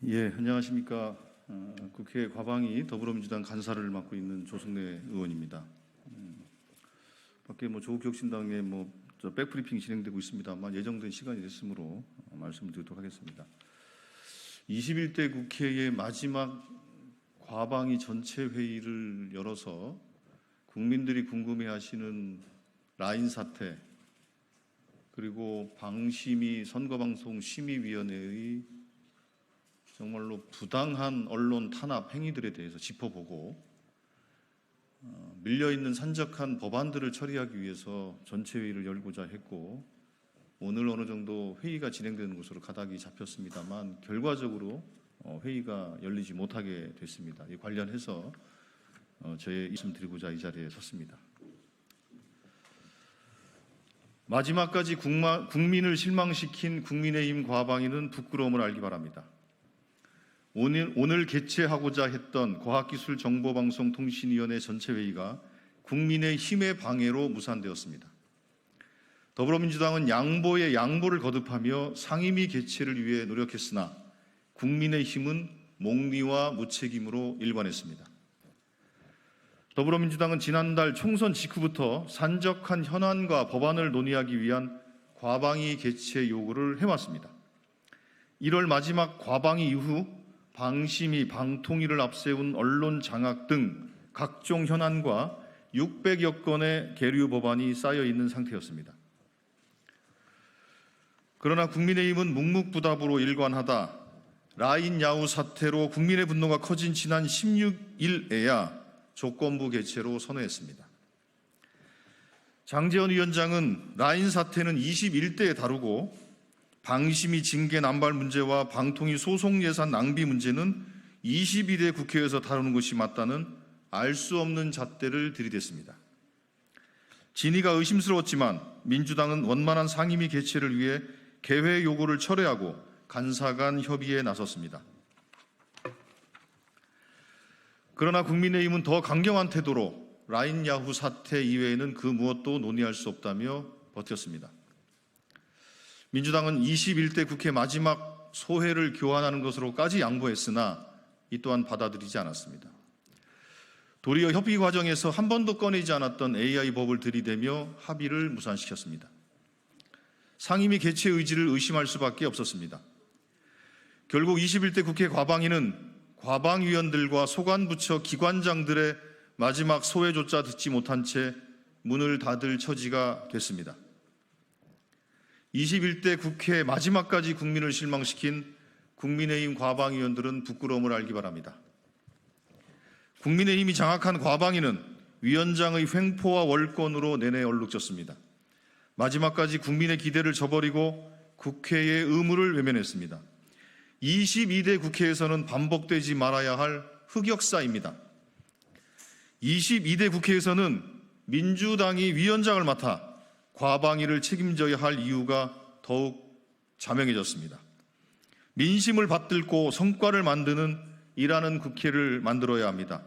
예, 안녕하십니까. 국회 과방위 더불어민주당 간사를 맡고 있는 조승래 의원입니다. 밖에 조국혁신당의 백브리핑 진행되고 있습니다만 예정된 시간이 됐으므로 말씀을 드리도록 하겠습니다. 21대 국회의 마지막 과방위 전체 회의를 열어서 국민들이 궁금해하시는 라인 사태, 그리고 방심위 선거방송심의위원회의 정말로 부당한 언론 탄압 행위들에 대해서 짚어보고 밀려있는 산적한 법안들을 처리하기 위해서 전체 회의를 열고자 했고, 오늘 어느 정도 회의가 진행되는 곳으로 가닥이 잡혔습니다만 결과적으로 회의가 열리지 못하게 됐습니다. 이 관련해서 저의 말씀드리고자 이 자리에 섰습니다. 마지막까지 국민을 실망시킨 국민의힘 과방위는 부끄러움을 알기 바랍니다. 오늘 개최하고자 했던 과학기술정보방송통신위원회 전체 회의가 국민의힘의 방해로 무산되었습니다. 더불어민주당은 양보에 양보를 거듭하며 상임위 개최를 위해 노력했으나 국민의힘은 목리와 무책임으로 일관했습니다. 더불어민주당은 지난달 총선 직후부터 산적한 현안과 법안을 논의하기 위한 과방위 개최 요구를 해왔습니다. 1월 마지막 과방위 이후 방심위, 방통위를 앞세운 언론 장악 등 각종 현안과 600여 건의 계류 법안이 쌓여 있는 상태였습니다. 그러나 국민의힘은 묵묵부답으로 일관하다 라인 야후 사태로 국민의 분노가 커진 지난 16일에야 조건부 개최로 선회했습니다. 장제원 위원장은 라인 사태는 21대에 다루고 방심위 징계 남발 문제와 방통위 소송 예산 낭비 문제는 22대 국회에서 다루는 것이 맞다는 알 수 없는 잣대를 들이댔습니다. 진위가 의심스러웠지만 민주당은 원만한 상임위 개최를 위해 개회 요구를 철회하고 간사 간 협의에 나섰습니다. 그러나 국민의힘은 더 강경한 태도로 라인 야후 사태 이외에는 그 무엇도 논의할 수 없다며 버텼습니다. 민주당은 21대 국회 마지막 소회를 교환하는 것으로까지 양보했으나 이 또한 받아들이지 않았습니다. 도리어 협의 과정에서 한 번도 꺼내지 않았던 AI 법을 들이대며 합의를 무산시켰습니다. 상임위 개최 의지를 의심할 수밖에 없었습니다. 결국 21대 국회 과방위는 과방위원들과 소관부처 기관장들의 마지막 소회조차 듣지 못한 채 문을 닫을 처지가 됐습니다. 21대 국회 마지막까지 국민을 실망시킨 국민의힘 과방위원들은 부끄러움을 알기 바랍니다. 국민의힘이 장악한 과방위는 위원장의 횡포와 월권으로 내내 얼룩졌습니다. 마지막까지 국민의 기대를 저버리고 국회의 의무를 외면했습니다. 22대 국회에서는 반복되지 말아야 할 흑역사입니다. 22대 국회에서는 민주당이 위원장을 맡아 과방위를 책임져야 할 이유가 더욱 자명해졌습니다. 민심을 받들고 성과를 만드는 일하는 국회를 만들어야 합니다.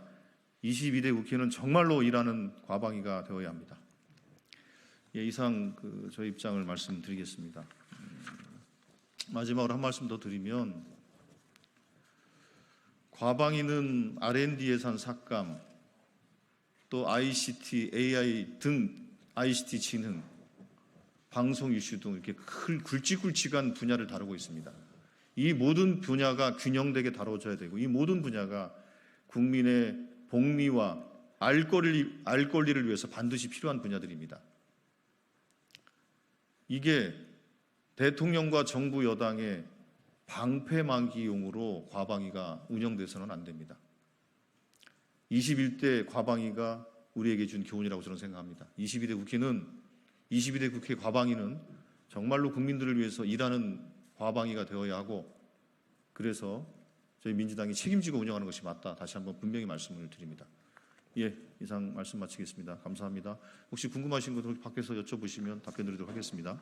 22대 국회는 정말로 일하는 과방위가 되어야 합니다. 이상 저희 입장을 말씀드리겠습니다. 마지막으로 한 말씀 더 드리면, 과방위는 R&D 예산 삭감, 또 ICT, AI 등 ICT 진흥, 방송 이슈 등 이렇게 굵직굵직한 분야를 다루고 있습니다. 이 모든 분야가 균형되게 다뤄져야 되고, 이 모든 분야가 국민의 복리와 알 권리를 위해서 반드시 필요한 분야들입니다. 이게 대통령과 정부 여당의 방패막이용으로 과방위가 운영돼서는 안 됩니다. 21대 과방위가 우리에게 준 교훈이라고 저는 생각합니다. 22대 국회 과방위는 정말로 국민들을 위해서 일하는 과방위가 되어야 하고, 그래서 저희 민주당이 책임지고 운영하는 것이 맞다. 다시 한번 분명히 말씀을 드립니다. 이상 말씀 마치겠습니다. 감사합니다. 혹시 궁금하신 것들 밖에서 여쭤보시면 답변 드리도록 하겠습니다.